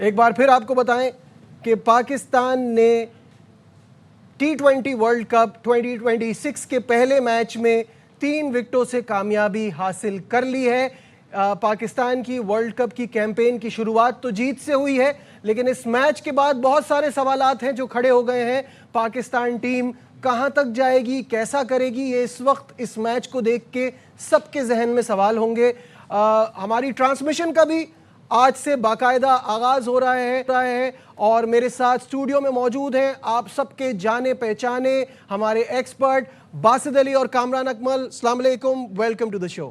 एक बार फिर आपको बताएं कि पाकिस्तान ने T20 वर्ल्ड कप 2026 के पहले मैच में 3 विकेटों से कामयाबी हासिल कर ली है। पाकिस्तान की वर्ल्ड कप की कैंपेन की शुरुआत तो जीत से हुई है, लेकिन इस मैच के बाद बहुत सारे सवालात हैं जो खड़े हो गए हैं। पाकिस्तान टीम कहां तक जाएगी, कैसा करेगी, ये इस वक्त इस मैच को देख के सबके जहन में सवाल होंगे। हमारी ट्रांसमिशन का भी आज से बाकायदा आगाज हो रहा है और मेरे साथ स्टूडियो में मौजूद हैं आप सबके जाने पहचाने हमारे एक्सपर्ट बासित अली और कामरान अकमल। अस्सलाम वालेकुम, वेलकम टू द शो।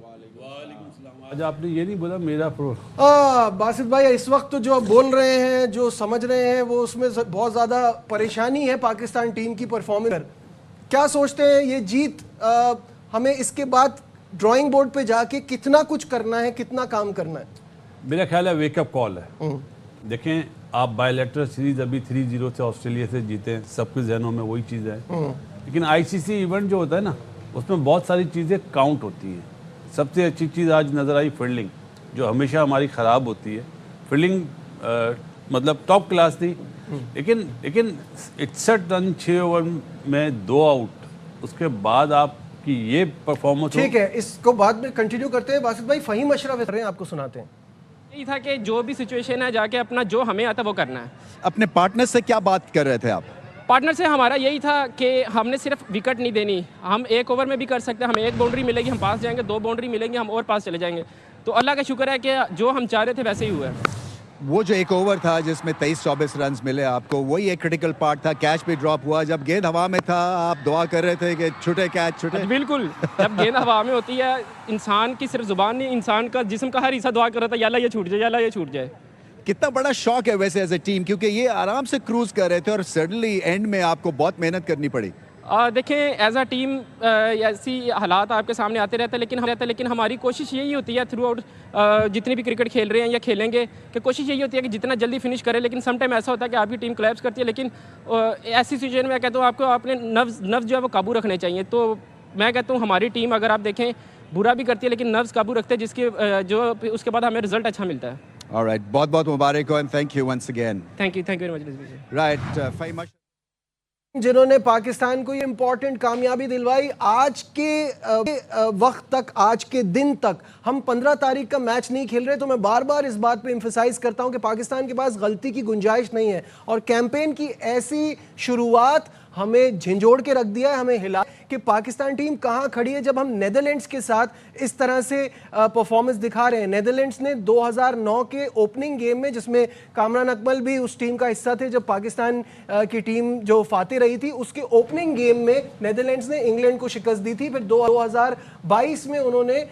आज आपने ये नहीं बोला मेरा बासित भाई, इस वक्त तो जो आप बोल रहे हैं, जो समझ रहे हैं, वो उसमें बहुत ज़्यादा परेशानी है पाकिस्तान टीम की परफॉर्मेंस। क्या सोचते हैं ये जीत हमें इसके बाद ड्राइंग बोर्ड पे जाके कितना कुछ करना है, कितना काम करना है? मेरा ख्याल है वेकअप कॉल है। देखें, आप बायलैटरल सीरीज अभी 3-0 से ऑस्ट्रेलिया से जीते हैं, सबके जहनों में वही चीज़ है। लेकिन आईसीसी इवेंट जो होता है ना, उसमें बहुत सारी चीज़ें काउंट होती हैं। सबसे अच्छी चीज़ आज नज़र आई फील्डिंग, जो हमेशा हमारी ख़राब होती है। फील्डिंग मतलब टॉप क्लास थी, लेकिन 61 रन 6 ओवर में 2 आउट, उसके बाद आपकी ये परफॉर्मेंस। ठीक है, इसको बाद में कंटिन्यू करते हैं। बासित भाई, फ़हीम अशरफ कर रहे हैं, आपको सुनाते हैं। यही था कि जो भी सिचुएशन है जाके अपना जो हमें आता वो करना है। अपने पार्टनर से क्या बात कर रहे थे आप? पार्टनर से हमारा यही था कि हमने सिर्फ विकेट नहीं देनी, हम एक ओवर में भी कर सकते हैं। हमें एक बाउंड्री मिलेगी, हम पास जाएंगे, 2 बाउंड्री मिलेंगी, हम और पास चले जाएंगे। तो अल्लाह का शुक्र है कि जो हम चाह रहे थे वैसे ही हुआ है। वो जो एक ओवर था जिसमें 23-24 रन मिले आपको, वही एक क्रिटिकल पार्ट था। कैच भी ड्रॉप हुआ, जब गेंद हवा में था आप दुआ कर रहे थे कि छूटे कैच छूटे। बिल्कुल, जब गेंद हवा में होती है, इंसान की सिर्फ जुबान नहीं, इंसान का जिस्म का हर हिस्सा दुआ कर रहा था, या अल्लाह ये छूट जाए, या अल्लाह ये छूट जाए। कितना बड़ा शौक है वैसे एज ए टीम, क्योंकि ये आराम से क्रूज कर रहे थे और सडनली एंड में आपको बहुत मेहनत करनी पड़ी। देखें, एज अ टीम ऐसी हालात आपके सामने आते रहते हैं, लेकिन हमारी कोशिश यही होती है थ्रू आउट जितनी भी क्रिकेट खेल रहे हैं या खेलेंगे, कि कोशिश यही होती है कि जितना जल्दी फिनिश करें। लेकिन सम टाइम ऐसा होता है कि आपकी टीम कोलैप्स करती है, लेकिन ऐसी सिचुएशन में कहता हूँ आपको अपने नर्व्स जो है वो काबू रखने चाहिए। तो मैं कहता हूँ हमारी टीम अगर आप देखें बुरा भी करती है लेकिन नर्व्स काबू रखते हैं, जिसके जो उसके बाद हमें रिजल्ट अच्छा मिलता है। ऑलराइट, बहुत-बहुत मुबारक हो and thank you once again. Thank you very much. Right, Faheem Ashraf जिन्होंने पाकिस्तान को ये इंपॉर्टेंट कामयाबी दिलवाई। आज के वक्त तक, आज के दिन तक हम 15 तारीख का मैच नहीं खेल रहे, तो मैं बार बार इस बात पे एम्फसाइज करता हूं कि पाकिस्तान के पास गलती की गुंजाइश नहीं है। और कैंपेन की ऐसी शुरुआत हमें झिंझोड़ के रख दिया है, हमें हिला कि पाकिस्तान टीम कहां खड़ी है जब हम नेदरलैंड्स के साथ इस तरह से परफॉर्मेंस दिखा रहे हैं। नेदरलैंड्स ने 2009 के ओपनिंग गेम में, जिसमें कामरान अकमल भी उस टीम का हिस्सा थे जब पाकिस्तान की टीम जो फाते रही थी, उसके ओपनिंग गेम में नेदरलैंड्स ने इंग्लैंड को शिकस्त दी थी। फिर 2022 में उन्होंने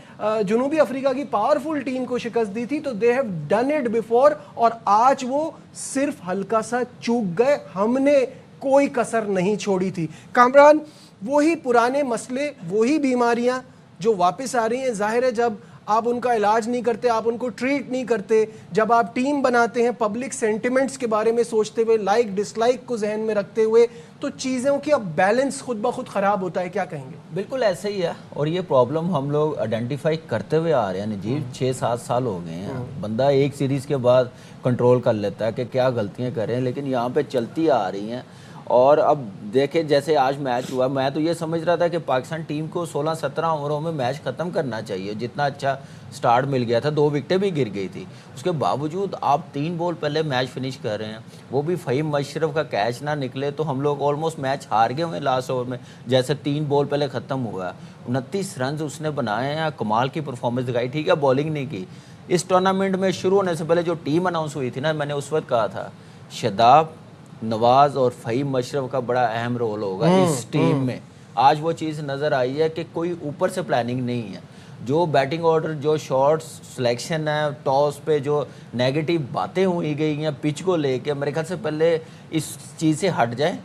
जनूबी अफ्रीका की पावरफुल टीम को शिकस्त दी थी। तो they have done it before, और आज वो सिर्फ हल्का सा चूक गए, हमने कोई कसर नहीं छोड़ी थी। कामरान, वही पुराने मसले, वही बीमारियां जो वापस आ रही हैं। जाहिर है जब आप उनका इलाज नहीं करते, आप उनको ट्रीट नहीं करते, जब आप टीम बनाते हैं पब्लिक सेंटिमेंट्स के बारे में सोचते हुए, लाइक डिसलाइक को जहन में रखते हुए, तो चीज़ों की अब बैलेंस खुद ब खुद ख़राब होता है। क्या कहेंगे? बिल्कुल ऐसे ही है, और ये प्रॉब्लम हम लोग आइडेंटिफाई करते हुए आ रहे हैं नजीब। 6-7 साल हो गए हैं। बंदा एक सीरीज़ के बाद कंट्रोल कर लेता है कि क्या गलतियाँ करें, लेकिन यहाँ पे चलती आ रही हैं। और अब देखें, जैसे आज मैच हुआ, मैं तो ये समझ रहा था कि पाकिस्तान टीम को 16-17 ओवरों में मैच ख़त्म करना चाहिए। जितना अच्छा स्टार्ट मिल गया था, 2 विकेटें भी गिर गई थी, उसके बावजूद आप 3 बॉल पहले मैच फिनिश कर रहे हैं। वो भी फ़हीम अशरफ का कैच ना निकले तो हम लोग ऑलमोस्ट मैच हार गए हुए लास्ट ओवर में। जैसे 3 बॉल पहले ख़त्म हुआ, 29 रन उसने बनाए हैं, कमाल की परफॉर्मेंस दिखाई। ठीक है, बॉलिंग नहीं की। इस टूर्नामेंट में शुरू होने से पहले जो टीम अनाउंस हुई थी ना, मैंने उस वक्त कहा था शादाब, नवाज और फ़हीम अशरफ का बड़ा अहम रोल होगा इस टीम में। आज वो चीज़ नज़र आई है कि कोई ऊपर से प्लानिंग नहीं है। जो बैटिंग ऑर्डर, जो शॉट्स सिलेक्शन है, टॉस पे जो नेगेटिव बातें हुई गई हैं पिच को लेके, मेरे ख्याल से पहले इस चीज़ से हट जाए,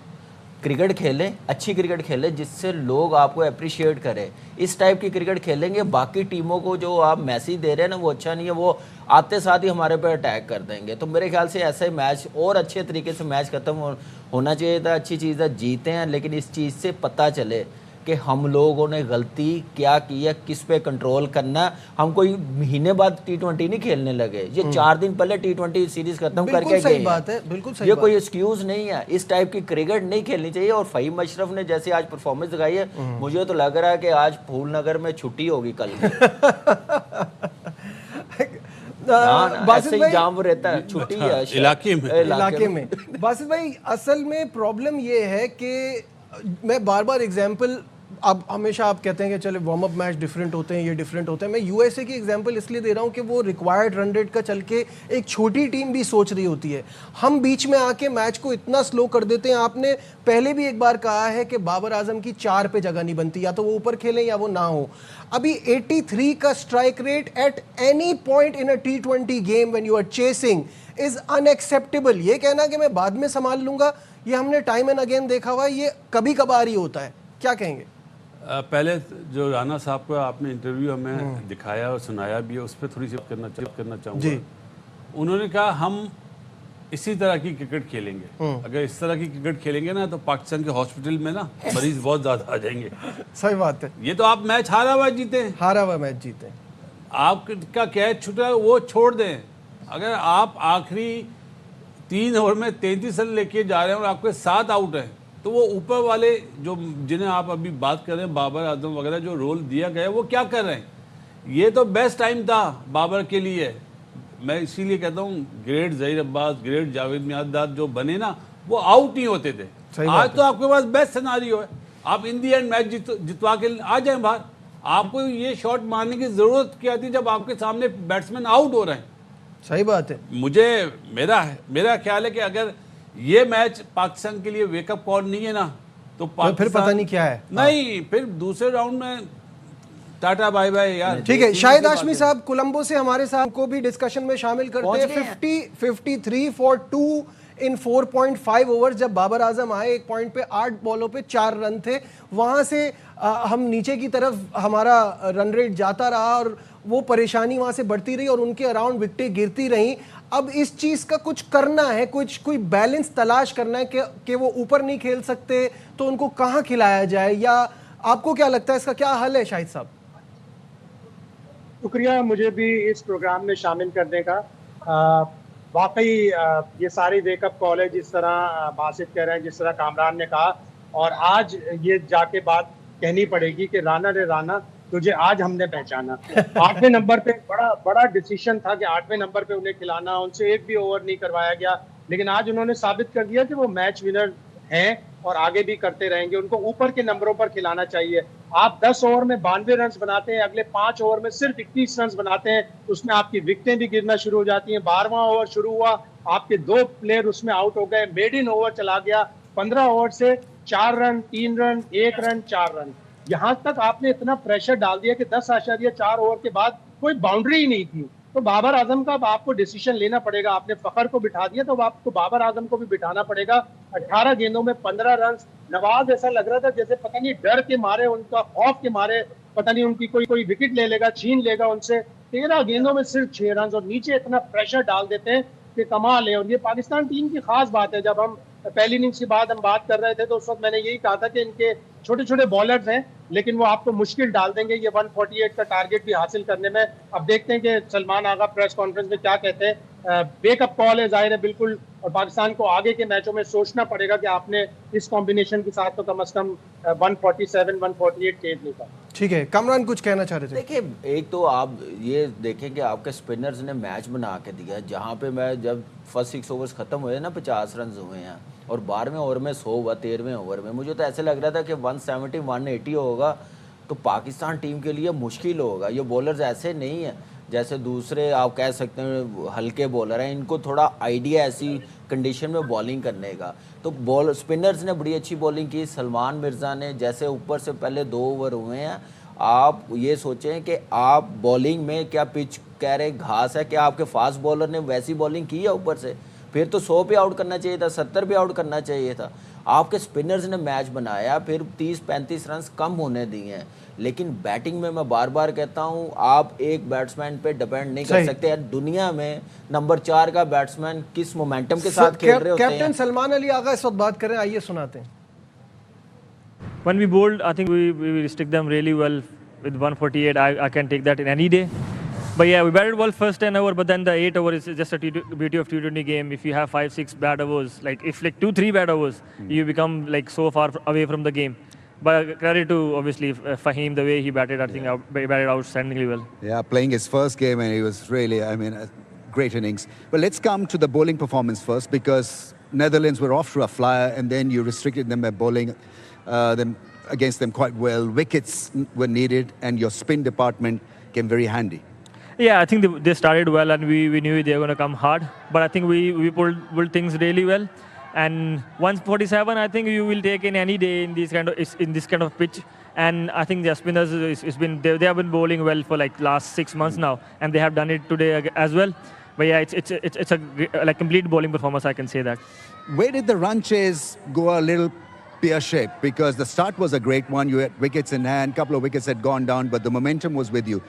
क्रिकेट खेलें, अच्छी क्रिकेट खेलें जिससे लोग आपको अप्रिशिएट करें। इस टाइप की क्रिकेट खेलेंगे, बाकी टीमों को जो आप मैसेज दे रहे हैं ना वो अच्छा नहीं है, वो आते साथ ही हमारे पे अटैक कर देंगे। तो मेरे ख्याल से ऐसे मैच और अच्छे तरीके से मैच ख़त्म होना चाहिए था। अच्छी चीज़ है, जीते हैं, लेकिन इस चीज़ से पता चले कि हम लोगों ने गलती क्या की है, किस पे कंट्रोल करना है। हम कोई महीने बाद T20 नहीं खेलने लगे, ये 4 दिन पहले T20 सीरीज खत्म करके गए। सही बात है, बिल्कुल सही ये बात कोई एक्सक्यूज नहीं है, इस टाइप की क्रिकेट नहीं खेलनी चाहिए। और फहीम अशरफ ने जैसे आज परफॉर्मेंस दिखाई है, मुझे तो लग रहा है कि आज फूलनगर में छुट्टी होगी कल बासित ऐसे ही भाई, जाम रहता है, छुट्टी है इलाके में बासित भाई असल में प्रॉब्लम ये है कि मैं बार बार एग्जांपल, अब हमेशा आप कहते हैं कि चले वार्म अप मैच डिफरेंट होते हैं, ये डिफरेंट होते हैं। मैं यूएसए की एग्जांपल इसलिए दे रहा हूँ कि वो रिक्वायर्ड रन रेट का चल के एक छोटी टीम भी सोच रही होती है। हम बीच में आके मैच को इतना स्लो कर देते हैं। आपने पहले भी एक बार कहा है कि बाबर आजम की 4 पे जगह नहीं बनती, या तो वो ऊपर खेलें या वो ना हो। अभी 83 का strike rate at any point in a T20 game when you are chasing is unacceptable. ये कहना कि मैं बाद में संभाल लूंगा, ये हमने टाइम एंड अगेन देखा हुआ है, ये कभी कभार ही होता है। क्या कहेंगे? पहले जो राना साहब का आपने इंटरव्यू हमें दिखाया और सुनाया भी है, उस पर थोड़ी सी करना चाहूँगा। उन्होंने कहा हम इसी तरह की क्रिकेट खेलेंगे। अगर इस तरह की क्रिकेट खेलेंगे ना तो पाकिस्तान के हॉस्पिटल में ना मरीज बहुत ज्यादा आ जाएंगे। सही बात है। ये तो आप मैच हारा हुआ जीते, हारा हुआ मैच जीते, आपका कैच छूटा वो छोड़ दें। अगर आप आखिरी 3 ओवर में 33 रन लेके जा रहे हैं और आपके 7 आउट हैं, तो वो ऊपर वाले जो जिन्हें आप अभी बात कर रहे हैं, बाबर आजम वगैरह, जो रोल दिया गया है वो क्या कर रहे हैं? ये तो बेस्ट टाइम था बाबर के लिए। मैं इसीलिए कहता हूँ ग्रेट जहीर अब्बास, ग्रेट जावेद मियांदाद जो बने ना, वो आउट नहीं होते थे। आज तो आपके पास बेस्ट सिनारियो है, आप इन दी एंड मैच जितवा के आ जाएं बाहर। आपको ये शॉट मारने की जरूरत क्या थी जब आपके सामने बैट्समैन आउट हो रहे हैं? सही बात है। मेरा ख्याल है कि अगर ये मैच पाकिस्तान के लिए वेकअप कॉल नहीं है ना, तो फिर पता नहीं क्या है। नहीं, फिर दूसरे राउंड में टाटा बाय बाय यार। ठीक है, शाहिद हाशमी साहब कोलंबो से हमारे साथ को भी डिस्कशन में शामिल करते हैं। 53 फॉर 2 इन 4.5 ओवर। जब बाबर आजम आए, एक पॉइंट पे 8 बॉलों पे 4 रन थे, वहां से हम नीचे की तरफ हमारा रन रेट जाता रहा और वो परेशानी वहां से बढ़ती रही और उनके अराउंड विकेटें गिरती रही। अब इस चीज का कुछ करना है, कोई बैलेंस तलाश करना है कि वो ऊपर नहीं खेल सकते तो उनको कहाँ खिलाया जाए, या आपको क्या लगता है इसका क्या हल है? शाहिद साहब शुक्रिया मुझे भी इस प्रोग्राम में शामिल करने का। वाकई ये सारी वेकअप कॉल है, जिस तरह बासित कह रहे हैं, जिस तरह कामरान ने कहा, और आज ये जाके बात कहनी पड़ेगी कि राना रे राना तुझे आज हमने पहचाना। 8वें नंबर पे बड़ा डिसीजन था कि 8वें नंबर पे उन्हें खिलाना, उनसे एक भी ओवर नहीं करवाया गया, लेकिन आज उन्होंने साबित कर दिया कि वो मैच विनर हैं और आगे भी करते रहेंगे। उनको ऊपर के नंबरों पर खिलाना चाहिए। आप 10 ओवर में 92 रन बनाते हैं, अगले 5 ओवर में सिर्फ 21 रन बनाते हैं, उसमें आपकी विकेटें भी गिरना शुरू हो जाती हैं। 12वां ओवर शुरू हुआ, आपके 2 प्लेयर उसमें आउट हो गए, मेडिन ओवर चला गया, 15 ओवर से 4 रन, 3 रन, 1 रन, 4 रन, यहाँ तक आपने इतना प्रेशर डाल दिया कि 10.4 ओवर के बाद कोई बाउंड्री ही नहीं थी। तो बाबर आजम का अब आपको डिसीजन लेना पड़ेगा। आपने फखर को बिठा दिया, तो आपको बाबर आजम को भी बिठाना पड़ेगा। 18 गेंदों में 15 रन। नवाज ऐसा लग रहा था जैसे पता नहीं डर के मारे, उनका खौफ के मारे, पता नहीं उनकी कोई विकेट ले लेगा, छीन लेगा उनसे। 13 गेंदों में सिर्फ 6 रन, और नीचे इतना प्रेशर डाल देते हैं कि कमाल है। और ये पाकिस्तान टीम की खास बात है। जब हम पहली इनिंग्स के बाद हम बात कर रहे थे तो उस वक्त मैंने यही कहा था कि इनके छोटे छोटे बॉलर्स हैं, लेकिन वो आपको मुश्किल डाल देंगे ये 148 का टारगेट भी हासिल करने में। अब देखते हैं कि सलमान आगा प्रेस कॉन्फ्रेंस में क्या कहते हैं। बेकअप कॉल है, जाहिर है बिल्कुल, और पाकिस्तान को आगे के मैचों में सोचना पड़ेगा कि आपने इस कॉम्बिनेशन के साथ तो कम से कम 147 148 चेज नहीं था। ठीक है, कामरान कुछ कहना चाह रहे थे? देखिए, एक तो आप ये देखें कि आपके स्पिनर्स ने मैच बना के दिया, जहाँ पे मैं जब फर्स्ट 6 ओवर्स खत्म हुए ना 50 रन हुए हैं, और 12वें ओवर में 100 हुआ, 13वें ओवर में मुझे तो ऐसे लग रहा था कि 170 180 होगा तो पाकिस्तान टीम के लिए मुश्किल होगा। ये बॉलर्स ऐसे नहीं है जैसे दूसरे आप कह सकते हैं हल्के बॉलर हैं, इनको थोड़ा आइडिया ऐसी कंडीशन में बॉलिंग करने का। तो स्पिनर्स ने बड़ी अच्छी बॉलिंग की। सलमान मिर्ज़ा ने जैसे ऊपर से पहले 2 ओवर हुए हैं, आप ये सोचें कि आप बॉलिंग में क्या पिच कह रहे घास है, क्या आपके फास्ट बॉलर ने वैसी बॉलिंग की है ऊपर से? फिर तो 100 पे आउट करना चाहिए था, 70 पे आउट करना चाहिए था। आपके स्पिनर्स ने मैच बनाया, फिर 30-35 रन कम होने दिए हैं। लेकिन बैटिंग में मैं बार बार कहता हूं, आप एक बैट्समैन पे डिपेंड नहीं कर सकते। यार दुनिया में नंबर 4 का बैट्समैन किस मोमेंटम के साथ खेल रहे होते हैं। कैप्टन सलमान अली आगा इस वक्त बात कर रहे हैं, आइए सुनाते हैं। when we bowled, I think we restrict them really well with 148. I can take that in any day. But yeah, we batted well first 10 over, but then the 8 over is just a beauty of T20 game. If you have 5-6 bad overs, like if like 2-3 bad overs, you become like so far away from the game. But credit to obviously Fahim, the way he batted, I think he batted outstandingly well. Yeah, playing his first game, and he was really, I mean, a great innings. But let's come to the bowling performance first, because Netherlands were off to a flyer, and then you restricted them by bowling them against them quite well. Wickets were needed, and your spin department came very handy. Yeah, I think they started well, and we knew they were going to come hard. But I think we pulled things really well. And 147, I think you will take in any day in this kind of pitch. And I think the spinners they have been bowling well for like last 6 months now, and they have done it today as well. But yeah, it's a like complete bowling performance, I can say that. Where did the run chase go a little pear-shaped? Because the start was a great one. You had wickets in hand, a couple of wickets had gone down, but the momentum was with you.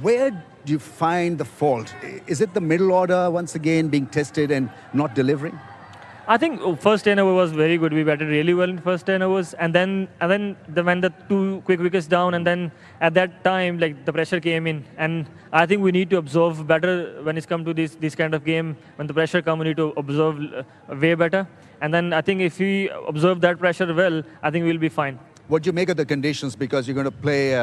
Where do you find the fault? Is it the middle order once again being tested and not delivering? I think first 10 over was very good. We batted really well in first 10 overs, and then when the 2 quick wickets down, and then at that time like the pressure came in, and I think we need to observe better when it's come to this kind of game. When the pressure comes, we need to observe way better, and then I think if we observe that pressure well, I think we'll be fine. What do you make of the conditions? Because you're going to play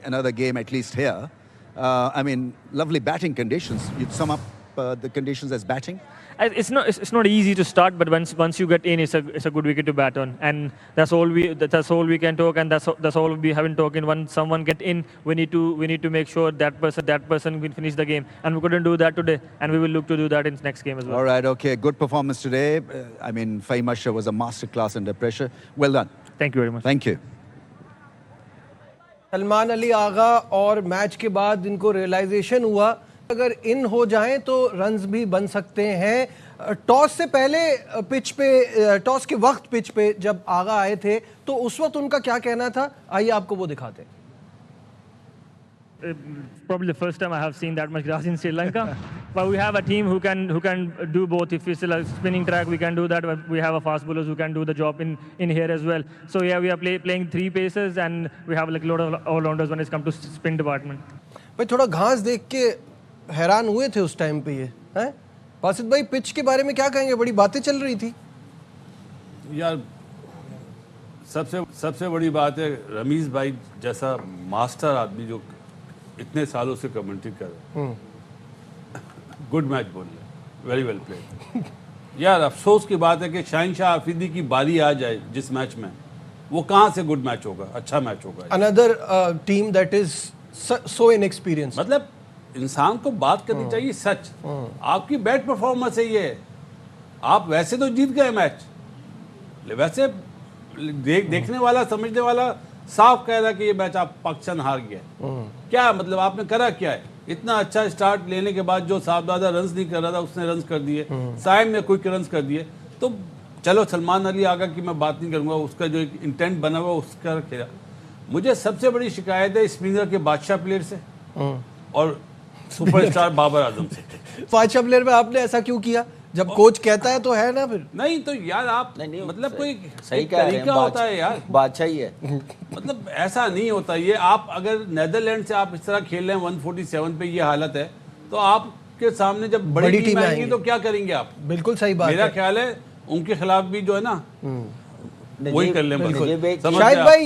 another game at least here. I mean, lovely batting conditions. You'd sum up the conditions as batting? It's not easy to start, but once you get in, it's a good wicket to bat on, and that's all we can talk, and that's all we haven't talked. When someone get in, we need to make sure that person will finish the game, and we couldn't do that today, and we will look to do that in next game as well. All right, okay, good performance today. I mean, Fahim Ashraff was a masterclass under pressure. Well done. Thank you very much. Thank you. Salman Ali Agha और match के बाद इनको realisation हुआ अगर इन हो जाएं तो runs भी बन सकते हैं। टॉस से पहले पिच पे टॉस के वक्त पिच पे जब आगा आए थे तो उस वक्त उनका क्या कहना था, आइए आपको वो दिखाते हैं। Probably the first time I have seen that much grass in Sri Lanka, but we have a team who can do both. If it's a spinning track, we can do that. We have a fast bowlers who can do the job in here as well. So yeah, we are playing 3 paces, and we have like a lot of all-rounders when it's come to spin department. भाई थोड़ा घास देख के हैरान हुए थे उस time पे ये हैं? बासित भाई पिच के बारे में क्या कहेंगे, बड़ी बातें चल रही थी यार। सबसे बड़ी बात है रमीज भाई जैसा मास्टर आदमी जो इतने सालों से कमेंट्री कर रहे हैं, गुड मैच बोल रहे, वेरी वेल प्लेड। यार अफसोस की बात है कि शाहीन शाह आफरीदी की बारी आ जाए जिस मैच में, वो कहाँ से गुड मैच होगा, अच्छा मैच होगा। Another team that is so inexperience. मतलब इंसान को बात करनी चाहिए सच। आपकी बैड परफॉर्मेंस है ये, आप वैसे तो जीत गए मैच, वैसे देखने वाला समझने वाला साफ कह रहा कि ये मैच आप पाकिस्तान हार गया। क्या मतलब आपने करा क्या है? इतना अच्छा स्टार्ट लेने के बाद जो साहबजादा रन्स नहीं कर रहा था उसने रन्स कर दिए, साइम ने क्विक रन्स कर दिए। तो चलो सलमान अली आगा की मैं बात नहीं करूंगा, उसका जो एक इंटेंट बना हुआ उसका खेला। मुझे सबसे बड़ी शिकायत है स्पिनर के बादशाह प्लेयर से और सुपरस्टार बाबर आजम से। बादशाह प्लेयर में आपने ऐसा क्यों किया? जब कोच कहता है तो है ना, फिर नहीं तो यार आप नहीं, मतलब कोई सही तरीका होता है यार, बादशाह ही है। मतलब ऐसा नहीं होता ये। आप अगर नेदरलैंड से आप इस तरह खेल रहे हैं 147 पे ये हालत है, तो आपके सामने जब बड़ी टीम आएगी तो क्या करेंगे आप? बिल्कुल सही बात मेरा है। ख्याल है उनके खिलाफ भी जो है ना वही कर लें। शाहिद भाई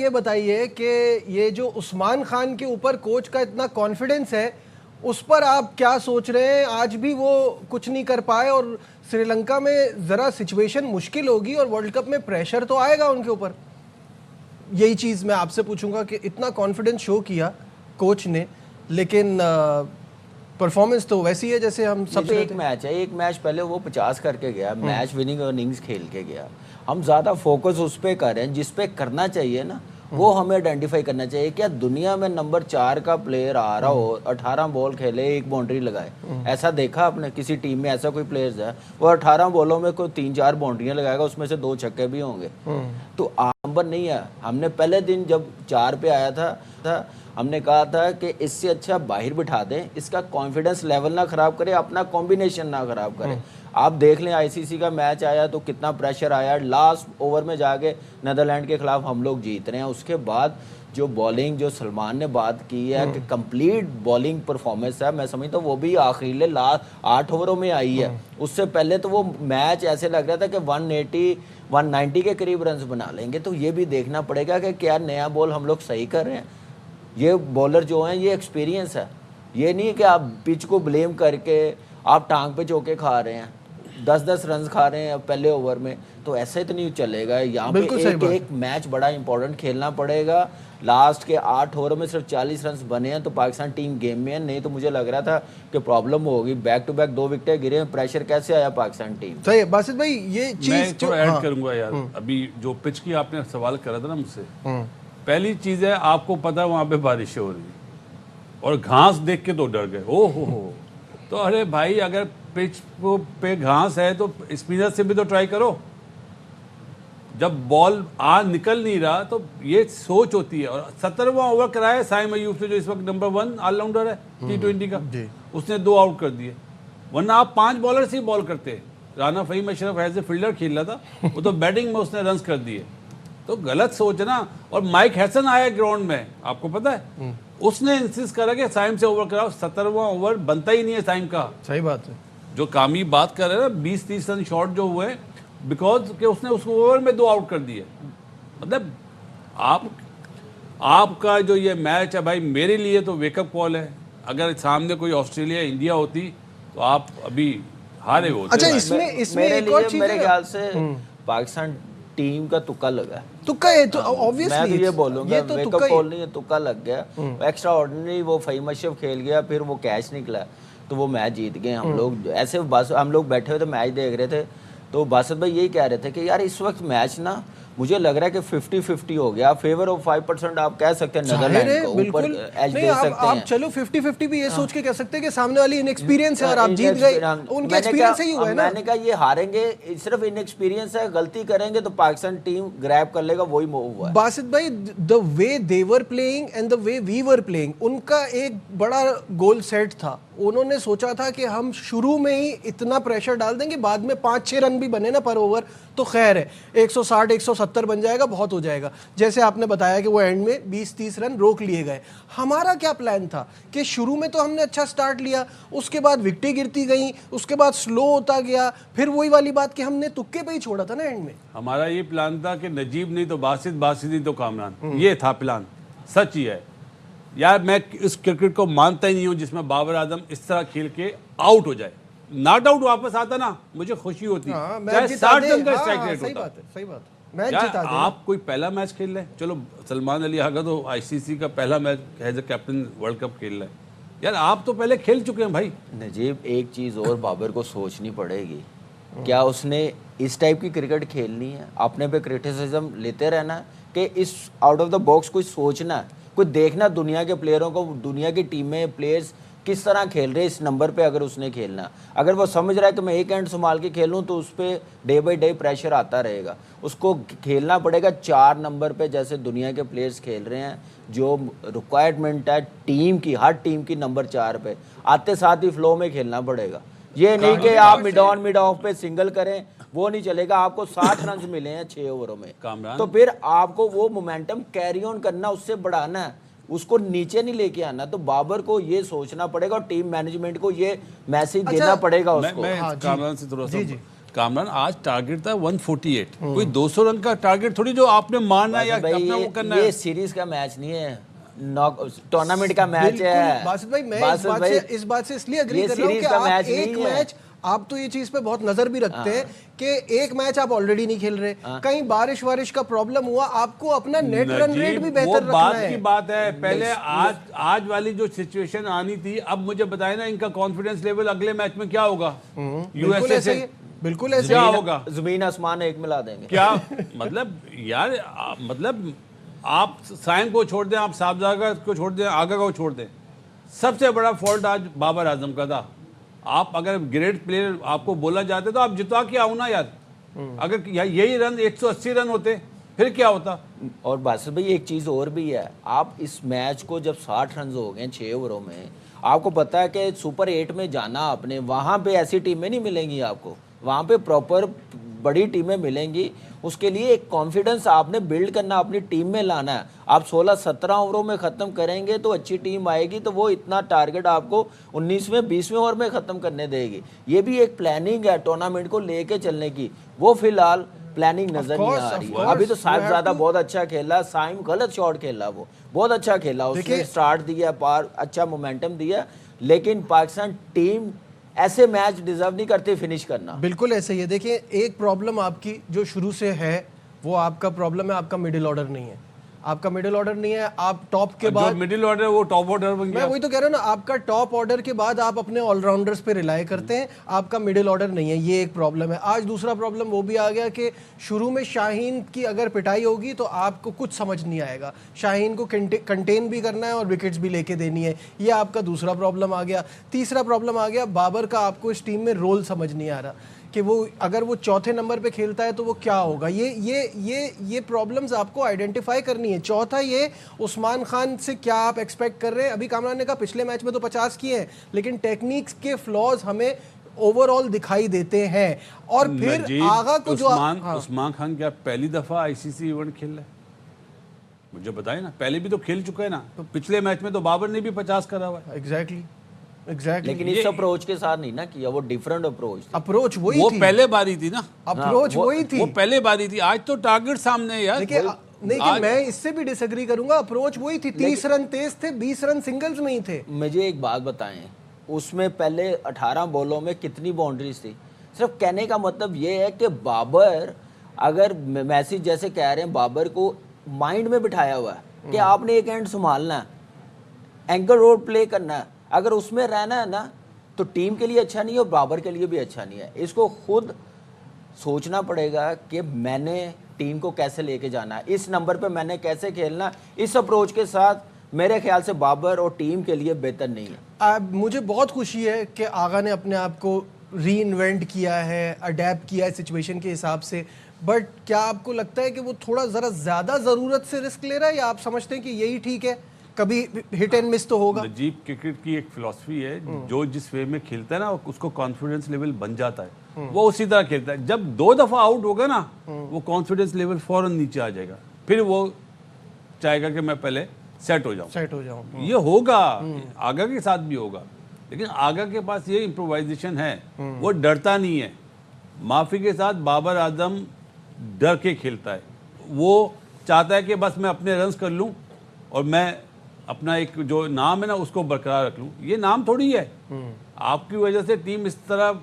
ये बताइए कि ये जो उस्मान खान के ऊपर कोच का इतना कॉन्फिडेंस है, उस पर आप क्या सोच रहे हैं? आज भी वो कुछ नहीं कर पाए और श्रीलंका में ज़रा सिचुएशन मुश्किल होगी और वर्ल्ड कप में प्रेशर तो आएगा उनके ऊपर। यही चीज़ मैं आपसे पूछूंगा कि इतना कॉन्फिडेंस शो किया कोच ने, लेकिन परफॉर्मेंस तो वैसी है जैसे हम सब। एक मैच पहले वो 50 करके गया, मैच विनिंग इनिंग्स खेल के गया। हम ज़्यादा फोकस उस पर कर रहे हैं जिस पे करना चाहिए ना, वो हमें आइडेंटिफाई करना चाहिए। क्या दुनिया में नंबर 4 का प्लेयर आ रहा हो, 18 बॉल खेले, 1 बाउंड्री लगाए? ऐसा देखा आपने किसी टीम में? ऐसा कोई प्लेयर्स है वो 18 बॉलों में कोई 3-4 बाउंड्रियां लगाएगा, उसमें से 2 छक्के भी होंगे? तो नंबर नहीं है। हमने पहले दिन जब 4 पे आया था हमने कहा था कि इससे अच्छा बाहर बिठा दें, इसका कॉन्फिडेंस लेवल ना ख़राब करे, अपना कॉम्बिनेशन ना ख़राब करे। आप देख लें आईसीसी का मैच आया तो कितना प्रेशर आया, लास्ट ओवर में जाके नीदरलैंड के खिलाफ हम लोग जीत रहे हैं। उसके बाद जो बॉलिंग, जो सलमान ने बात की है कि कंप्लीट बॉलिंग परफॉर्मेंस है, मैं समझता हूँ वो भी आखिरी लास्ट 8 ओवरों में आई है। उससे पहले तो वो मैच ऐसे लग रहा था कि 190 के करीब रन्स बना लेंगे। तो ये भी देखना पड़ेगा कि क्या नया बॉल हम लोग सही कर रहे हैं। ये बॉलर जो हैं ये एक्सपीरियंस है, ये नहीं है कि आप पिच को ब्लेम करके आप टांग पे चौके खा रहे हैं, 10-10 रन खा रहे हैं पहले ओवर में, तो ऐसे तो नहीं चलेगा। यहाँ पे एक मैच बड़ा इंपॉर्टेंट खेलना पड़ेगा। लास्ट के 8 ओवरों में सिर्फ 40 रन बने हैं तो पाकिस्तान टीम गेम में है, नहीं तो मुझे लग रहा था कि प्रॉब्लम होगी। बैक टू बैक 2 विकेटें गिरे, प्रेशर कैसे आया पाकिस्तान टीम। सही है बासित भाई, ये चीज मैं थोड़ा ऐड करूंगा यार। अभी जो पिच की आपने सवाल करा था ना मुझसे, पहली चीज है आपको पता है वहां पे बारिश हो रही है और घास देख के तो डर गए, ओ हो। तो अरे भाई अगर पिच पे घास है तो स्पिनर से भी तो ट्राई करो। जब बॉल निकल नहीं रहा तो ये सोच होती है। और 17वां ओवर कराया साइम अयूब से, जो इस वक्त नंबर 1 ऑलराउंडर है T20 का, उसने 2 आउट कर दिए। वरना आप 5 बॉलर से ही बॉल करते। Rana Faheem Ashraf as a fielder खेल रहा था, वो तो बैटिंग में उसने रन कर दिए। तो गलत सोच है ना। और माइक हैसन आया ग्राउंड में, आपको पता है, उसने इंसिस्ट करा कि साइम से ओवर कराओ। 17वां ओवर बनता ही नहीं है साइम का। सही बात है। जो कामी बात कर रहे हैं ना, 20-30 रन शॉट जो हुए, बिकॉज कि उसने उस ओवर में 2 आउट कर दिए। मतलब आपका जो ये मैच है भाई, मेरे लिए तो वेकअप कॉल है। अगर सामने कोई ऑस्ट्रेलिया इंडिया होती तो आप अभी हारे होते। अच्छा, इसमें एक और चीज मेरे ख्याल से पाकिस्तान टीम का तुक्का लगा है। तुक्का है तो ऑब्वियसली मैं तो ये बोलूंगा, तो वेकअप कॉल नहीं है, तुक्का लग गया। एक्स्ट्रा ऑर्डिनरी वो फहीम अशरफ खेल गया, फिर वो कैच निकला तो वो मैच जीत गए हम लोग। ऐसे बस हम लोग बैठे हुए थे, मैच देख रहे थे, तो बासित भाई यही कह रहे थे कि यार इस वक्त मैच ना मुझे लग रहा है कि 50-50 हो गया। फेवर ऑफ 5% आप कह सकते हैं नीदरलैंड को, ऊपर एज दे सकते हैं। आप चलो 50-50 भी ये सोच के कह सकते हैं कि सामने वाली इनएक्सपीरियंस है और आप जीत गए, उनके एक्सपीरियंस से ही हुआ है ना। मैंने कहा ये हारेंगे, सिर्फ इनएक्सपीरियंस है, गलती करेंगे तो पाकिस्तान टीम ग्रैब कर लेगा, वही मूव हुआ है। बासित भाई, the way they were playing and the way we were playing, उनका एक बड़ा गोल सेट था। उन्होंने सोचा था कि हम शुरू में ही इतना प्रेशर डाल देंगे, बाद में 5-6 रन भी बने ना पर ओवर तो खैर है, 160-170 बन जाएगा, बहुत हो जाएगा। जैसे आपने बताया कि वो एंड में 20-30 रन रोक लिए गए। हमारा क्या प्लान था कि शुरू में तो हमने अच्छा स्टार्ट लिया, उसके बाद विकेटें गिरती गई, उसके बाद स्लो होता गया, फिर वही वाली बात कि हमने तुक्के पे ही छोड़ा था ना एंड में। हमारा ये प्लान था कि नजीब नहीं तो बासित, बासित नहीं तो कामरान, ये था प्लान। सच ही है यार, मैं इस क्रिकेट को मानता ही नहीं हूँ जिसमें बाबर आजम इस तरह खेल के आउट हो जाए। नॉट आउट वापस आता ना, मुझे खुशी होती। चाहे 60 रन का स्ट्राइक रेट होता। सही बात है। मैच जिता दे। आप कोई पहला मैच खेल रहे हैं, चलो सलमान अली आगा तो आईसीसी का पहला match as a captain world cup खेल रहे हैं यार, आप तो पहले खेल चुके हैं भाई। नजीब, एक चीज़ और बाबर को सोचनी पड़ेगी, क्या उसने इस टाइप की क्रिकेट खेलनी है, अपने पे क्रिटिसिज्म लेते रहना कि इस आउट ऑफ द बॉक्स कुछ सोचना, कोई देखना दुनिया के प्लेयरों को, दुनिया की टीमें, प्लेयर्स किस तरह खेल रहे हैं इस नंबर पे। अगर उसने खेलना, अगर वो समझ रहा है कि मैं एक एंड संभाल के खेलूं तो उस per day by day pressure आता रहेगा। उसको खेलना पड़ेगा 4 नंबर पे जैसे दुनिया के प्लेयर्स खेल रहे हैं। जो रिक्वायरमेंट है टीम की, हर टीम की नंबर 4 पे आते साथ ही फ्लो में खेलना पड़ेगा। ये नहीं कि आप मिड ऑन मिड ऑफ पे सिंगल करें, वो नहीं चलेगा। आपको 60 रन मिले हैं 6 ओवरों में, तो फिर आपको वो मोमेंटम कैरी ऑन करना, उससे बढ़ाना है, उसको नीचे नहीं लेके आना। तो बाबर को ये सोचना पड़ेगा और टीम मैनेजमेंट को ये मैसेज देना पड़ेगा उसको। मैं कामरान से थोड़ा सा, कामरान आज टारगेट था 148, कोई 200 रन का टारगेट थोड़ी जो आपने मारना या अपना वो करना है। ये सीरीज का मैच नहीं है, टूर्नामेंट का मैच है। बासित भाई, मैं इस बात से इसलिए एग्री कर रहा हूं कि आप एक मैच, आप तो ये चीज पे बहुत नजर भी रखते हैं कि एक मैच आप ऑलरेडी नहीं खेल रहे, कहीं बारिश वारिश का प्रॉब्लम हुआ, आपको अपना नेट रन रेट भी बेहतर रखना है। बात की बात है, पहले आज वाली जो सिचुएशन आनी थी, अब मुझे बताए ना इनका कॉन्फिडेंस लेवल अगले मैच में क्या होगा यूएसए से। बिल्कुल ऐसे क्या होगा, जमीन आसमान एक मिला देंगे क्या मतलब यार, मतलब आप साइम को छोड़ दें, आप साहबजादा को छोड़ दें, आगा को छोड़ दें, सबसे बड़ा फॉल्ट आज बाबर आजम का था। आप अगर ग्रेट प्लेयर आपको बोला जाते तो आप जितवा के आओ ना यार। अगर यही रन 180 रन होते फिर क्या होता? और बासित भाई एक चीज़ और भी है, आप इस मैच को जब 60 रन हो गए 6 ओवरों में, आपको पता है कि सुपर 8 में जाना आपने, वहाँ पे ऐसी टीमें नहीं मिलेंगी आपको, वहाँ पे प्रॉपर बड़ी टीमें मिलेंगी। उसके लिए एक कॉन्फिडेंस आपने बिल्ड करना, अपनी टीम में लाना है। आप 16-17 ओवरों में ख़त्म करेंगे तो अच्छी टीम आएगी, तो वो इतना टारगेट आपको 19वें 20वें ओवर में ख़त्म करने देगी। ये भी एक प्लानिंग है टूर्नामेंट को लेके चलने की, वो फिलहाल प्लानिंग नजर नहीं आ रही है। अभी तो साहिबजादा बहुत अच्छा खेला, साइम गलत शॉट खेला, वो बहुत अच्छा खेला, उसने स्टार्ट दिया, पार अच्छा मोमेंटम दिया, लेकिन पाकिस्तान टीम ऐसे मैच डिजर्व नहीं करते फिनिश करना। बिल्कुल ऐसे ही है। देखिए, एक प्रॉब्लम आपकी जो शुरू से है वो आपका प्रॉब्लम है, आपका मिडिल ऑर्डर नहीं है। आपका मिडिल ऑर्डर नहीं है, आप टॉप के बाद मिडिल ऑर्डर वो टॉप ऑर्डर बन गया। मैं वही तो कह रहा हूँ ना, आपका टॉप ऑर्डर के बाद आप अपने ऑलराउंडर्स पे रिलाई करते हैं, आपका मिडिल ऑर्डर नहीं है, ये एक प्रॉब्लम है। आज दूसरा प्रॉब्लम वो भी आ गया कि शुरू में शाहीन की अगर पिटाई होगी तो आपको कुछ समझ नहीं आएगा, शाहीन को कंटेन भी करना है और विकेट्स भी लेके देनी है, ये आपका दूसरा प्रॉब्लम आ गया। तीसरा प्रॉब्लम आ गया बाबर का, आपको इस टीम में रोल समझ नहीं आ रहा कि वो अगर वो चौथे नंबर पे खेलता है तो वो क्या होगा। ये प्रॉब्लम्स आपको आइडेंटिफाई करनी है। चौथा, ये उस्मान खान से क्या आप एक्सपेक्ट कर रहे हैं। अभी कामरान ने कहा पिछले मैच में तो 50 किए हैं, लेकिन टेक्निक्स के फ्लॉज हमें ओवरऑल दिखाई देते हैं। और फिर आगा को उस्मान खान क्या पहली दफा आईसीसी इवेंट खेल रहा है? मुझे बताए ना, पहले भी तो खेल चुका है ना, तो पिछले मैच में तो बाबर ने भी 50 करा हुआ है। एग्जैक्टली। लेकिन इस अप्रोच के साथ नहीं ना किया, वो डिफरेंट अप्रोच थी। अप्रोच वही वो थी, पहले बारी थी ना, अप्रोच वही थी, वो पहले बारी थी। आज तो टारगेट सामने है यार। देखिए नहीं कि मैं इससे भी डिसएग्री करूंगा, अप्रोच वही थी। 30 रन तेज थे, 20 रन सिंगल्स में ही थे। मुझे एक बात बताएं, उसमें पहले 18 बॉलों में कितनी बाउंड्रीज थी? सिर्फ कहने का मतलब ये है कि बाबर, अगर मैसेज जैसे कह रहे हैं, बाबर को माइंड में बिठाया हुआ है कि आपने एक एंड संभालना है, एंगल रोड प्ले करना है, अगर उसमें रहना है ना तो टीम के लिए अच्छा नहीं है और बाबर के लिए भी अच्छा नहीं है। इसको खुद सोचना पड़ेगा कि मैंने टीम को कैसे लेके जाना है, इस नंबर पे मैंने कैसे खेलना। इस अप्रोच के साथ मेरे ख्याल से बाबर और टीम के लिए बेहतर नहीं है। मुझे बहुत खुशी है कि आगा ने अपने आप को री इन्वेंट किया है, अडेप्ट किया है सिचुएशन के हिसाब से, बट क्या आपको लगता है कि वो थोड़ा ज़रा ज़्यादा ज़रूरत से रिस्क ले रहा है, या आप समझते हैं कि यही ठीक है, कभी हिट एंड मिस तो होगा? नजीब, क्रिकेट की एक फिलॉसफी है, जो जिस वे में खेलता है ना उसको कॉन्फिडेंस लेवल बन जाता है, वो उसी तरह खेलता है। जब 2 दफा आउट होगा ना, वो कॉन्फिडेंस लेवल फौरन नीचे आ जाएगा, फिर वो चाहेगा कि मैं पहले सेट हो जाऊं। ये होगा, आगा के साथ भी होगा, लेकिन आगा के पास ये इम्प्रोवाइजेशन है, वो डरता नहीं है। माफी के साथ बाबर आजम डर के खेलता है, वो चाहता है कि बस मैं अपने रन्स कर लूं और मैं अपना एक जो नाम है ना उसको बरकरार रख लूं। ये नाम थोड़ी है, आपकी वजह से टीम इस तरह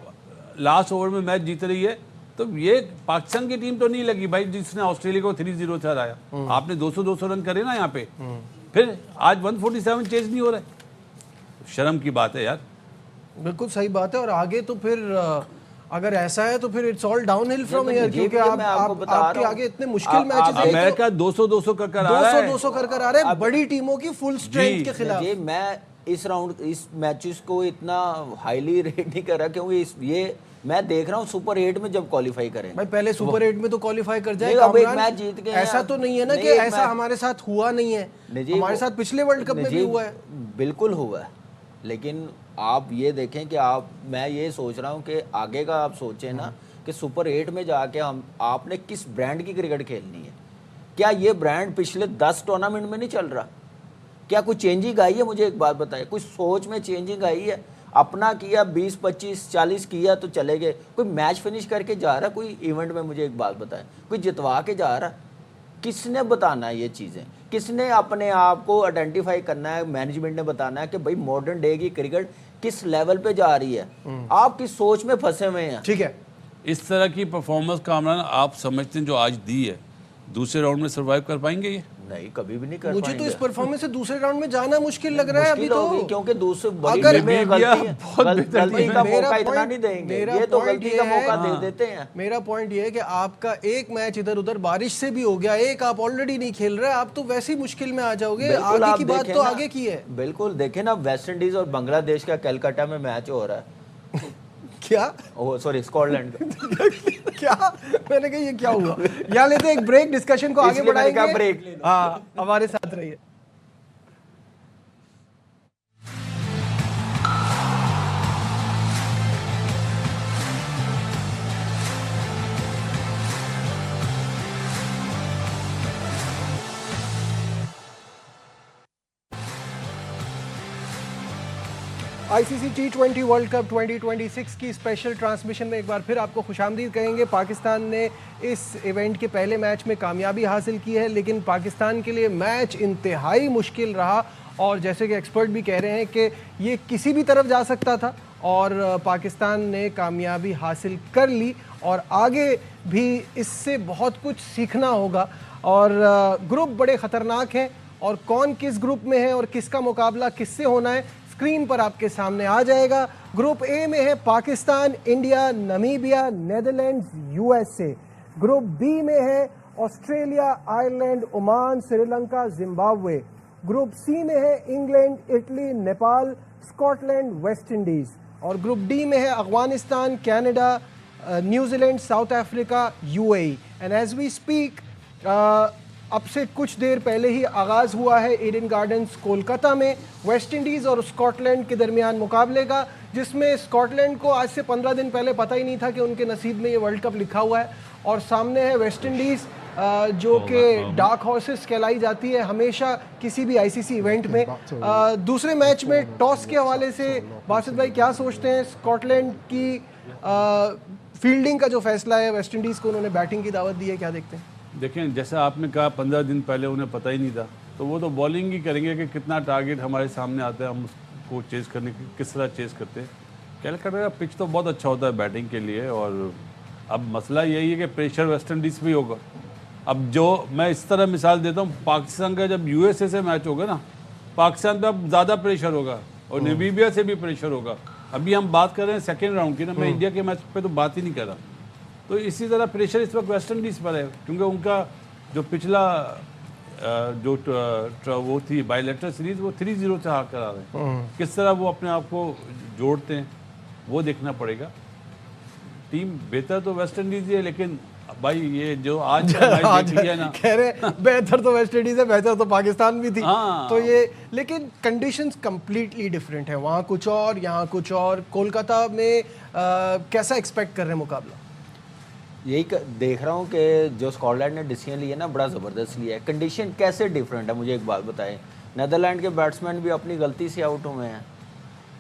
लास्ट ओवर में मैच जीत रही है, तो ये पाकिस्तान की टीम तो नहीं लगी भाई जिसने ऑस्ट्रेलिया को 3-0 से हराया। आपने 200 रन करे ना यहाँ पे, फिर आज 147 चेज नहीं हो रहा है, शर्म की बात है यार। बिल्कुल सही बात है। और आगे तो फिर अगर ऐसा है तो फिर it's all downhill from here, क्योंकि आपके आगे इतने मुश्किल मैचेस हैं। अमेरिका 200 कर कर आ रहा है, 200 कर आ रहा है बड़ी टीमों की फुल स्ट्रेंथ के खिलाफ। मैं इस मैचेस को इतना हाईली रेट नहीं कर रहा, क्योंकि ये मैं देख रहा हूँ सुपर 8 में जब क्वालिफाई करें भाई, पहले सुपर 8 में तो क्वालिफाई कर जाए। अब एक मैच जीत गए, ऐसा तो नहीं है ना कि ऐसा हमारे साथ हुआ नहीं है, हमारे साथ पिछले वर्ल्ड कप में भी हुआ है। बिल्कुल हुआ है, लेकिन आप ये देखें कि मैं ये सोच रहा हूँ कि आगे का आप सोचें ना कि सुपर 8 में जाके आपने किस ब्रांड की क्रिकेट खेलनी है। क्या ये ब्रांड पिछले 10 टूर्नामेंट में नहीं चल रहा? क्या कोई चेंजिंग आई है? मुझे एक बात बताइए, कुछ सोच में चेंजिंग आई है? अपना किया 20, 25, 40 किया तो चले गए। कोई मैच फिनिश करके जा रहा, कोई इवेंट में मुझे एक बात बताएं, कोई जितवा के जा रहा? किसने बताना है ये चीज़ें? किसने अपने आप को आइडेंटिफाई करना है? मैनेजमेंट ने बताना है कि भाई मॉडर्न डे की क्रिकेट किस लेवल पे जा रही है। आप किस सोच में फंसे हुए हैं? ठीक है, इस तरह की परफॉर्मेंस कामरान आप समझते हैं जो आज दी है, दूसरे राउंड में सर्वाइव कर पाएंगे? ये नहीं, कभी भी नहीं कर मुझे पाएंगे। तो इस परफॉर्मेंस से दूसरे राउंड में जाना मुश्किल लग रहा है अभी तो, क्योंकि दूसरे अगर गलती का मौका इतना नहीं देंगे, ये तो गलती का मौका दे देते हैं। मेरा पॉइंट ये है कि आपका एक मैच इधर उधर बारिश से भी हो गया, एक आप ऑलरेडी नहीं खेल रहे, आप तो वैसी मुश्किल में आ जाओगे। आगे की बात तो आगे की है। बिल्कुल देखें ना, वेस्ट इंडीज और बांग्लादेश का कलकत्ता में मैच हो रहा है। क्या ओह सॉरी, स्कॉटलैंड का। क्या मैंने कहा ये क्या हुआ? यहाँ लेते हैं एक ब्रेक, डिस्कशन को आगे इसलिए मैंने कहा बढ़ाएंगे। ब्रेक। हाँ, हमारे साथ रहिए। आईसीसी T20 वर्ल्ड कप 2026 की स्पेशल ट्रांसमिशन में एक बार फिर आपको खुशामदीद कहेंगे। पाकिस्तान ने इस इवेंट के पहले मैच में कामयाबी हासिल की है, लेकिन पाकिस्तान के लिए मैच इंतहाई मुश्किल रहा और जैसे कि एक्सपर्ट भी कह रहे हैं कि ये किसी भी तरफ जा सकता था और पाकिस्तान ने कामयाबी हासिल कर ली और आगे भी इससे बहुत कुछ सीखना होगा। और ग्रुप बड़े ख़तरनाक हैं और कौन किस ग्रुप में है और किसका मुकाबला किससे होना है स्क्रीन पर आपके सामने आ जाएगा। ग्रुप ए में है Pakistan, India, Namibia, Netherlands, USA. Group B में है Australia, Ireland, Oman, Sri Lanka, Zimbabwe. Group C में है England, Italy, Nepal, Scotland, West Indies. और ग्रुप डी में है Afghanistan, Canada, New Zealand, South Africa, UAE. And as we speak अब से कुछ देर पहले ही आगाज़ हुआ है ईडन गार्डन्स कोलकाता में वेस्ट इंडीज़ और स्कॉटलैंड के दरमियान मुकाबले का, जिसमें स्कॉटलैंड को आज से 15 दिन पहले पता ही नहीं था कि उनके नसीब में ये वर्ल्ड कप लिखा हुआ है। और सामने है वेस्ट इंडीज़ जो कि डार्क हॉर्सेस कहलाई जाती है हमेशा किसी भी आईसीसी इवेंट में। दूसरे मैच में टॉस के हवाले से बासित भाई क्या सोचते हैं? स्कॉटलैंड की फील्डिंग का जो फैसला है, वेस्ट इंडीज़ को उन्होंने बैटिंग की दावत दी है, क्या देखते हैं? देखें, जैसा आपने कहा 15 दिन पहले उन्हें पता ही नहीं था, तो वो तो बॉलिंग ही करेंगे कि कितना टारगेट हमारे सामने आता है, हम उसको चेज़ करने की किस तरह चेज़ करते हैं। कैलकाटा का पिच तो बहुत अच्छा होता है बैटिंग के लिए और अब मसला यही है कि प्रेशर वेस्ट इंडीज़ भी होगा। अब जो मैं इस तरह मिसाल देता हूँ, पाकिस्तान का जब यूएसए से मैच होगा ना, पाकिस्तान पे अब ज़्यादा प्रेशर होगा और नामीबिया से भी प्रेशर होगा। अभी हम बात कर रहे हैं सेकेंड राउंड की ना, मैं इंडिया के मैच पे तो बात ही नहीं कर रहा। तो इसी तरह प्रेशर इस वक्त वेस्ट इंडीज़ पर है क्योंकि उनका जो पिछला जो वो थी बायलैटरल सीरीज वो 3-0 से हार कर आ रहे हैं। किस तरह वो अपने आप को जोड़ते हैं वो देखना पड़ेगा। टीम बेहतर तो वेस्ट इंडीज़ ही है, लेकिन भाई ये जो आज है ना, कह रहे बेहतर तो वेस्ट इंडीज है, बेहतर तो पाकिस्तान भी थी। हाँ। तो ये लेकिन कंडीशंस कंप्लीटली डिफरेंट है, वहाँ कुछ और यहाँ कुछ और। कोलकाता में कैसा एक्सपेक्ट कर रहे हैं मुकाबला? यही देख रहा हूँ कि जो स्कॉटलैंड ने डिसीजन लिया ना बड़ा ज़बरदस्त लिया है। कंडीशन कैसे डिफरेंट है मुझे एक बात बताएं। नेदरलैंड के बैट्समैन भी अपनी गलती से आउट हुए हैं,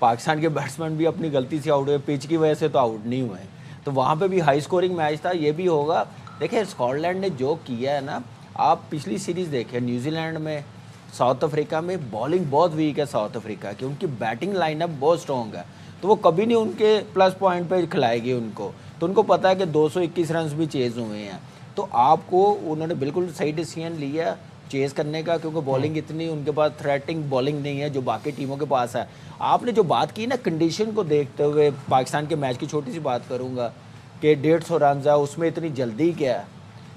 पाकिस्तान के बैट्समैन भी अपनी गलती से आउट हुए, पिच की वजह से तो आउट नहीं हुए। तो वहाँ पे भी हाई स्कोरिंग मैच था, ये भी होगा। देखिए स्कॉटलैंड ने जो किया है ना, आप पिछली सीरीज़ देखें न्यूजीलैंड में, साउथ अफ्रीका में बॉलिंग बहुत वीक है साउथ अफ्रीका की, उनकी बैटिंग लाइनअप बहुत स्ट्रॉन्ग है, तो वो कभी नहीं उनके प्लस पॉइंट पे खिलाएगी उनको। तो उनको पता है कि 221 रन भी चेज़ हुए हैं, तो आपको उन्होंने बिल्कुल सही डिसीजन लिया चेज़ करने का, क्योंकि बॉलिंग इतनी उनके पास थ्रेटिंग बॉलिंग नहीं है जो बाकी टीमों के पास है। आपने जो बात की ना कंडीशन को देखते हुए, पाकिस्तान के मैच की छोटी सी बात करूँगा कि 150 रन है, उसमें इतनी जल्दी क्या है।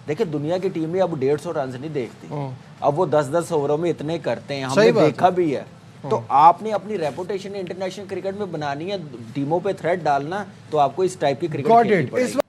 देखिए दुनिया की टीमें अब 150 रन नहीं देखती, अब वो 10-10 ओवरों में इतने करते हैं, हमने देखा भी है। तो आपने अपनी रेपुटेशन इंटरनेशनल क्रिकेट में बनानी है, टीमों पे थ्रेट डालना, तो आपको इस टाइप की क्रिकेट खेलनी पड़ेगी।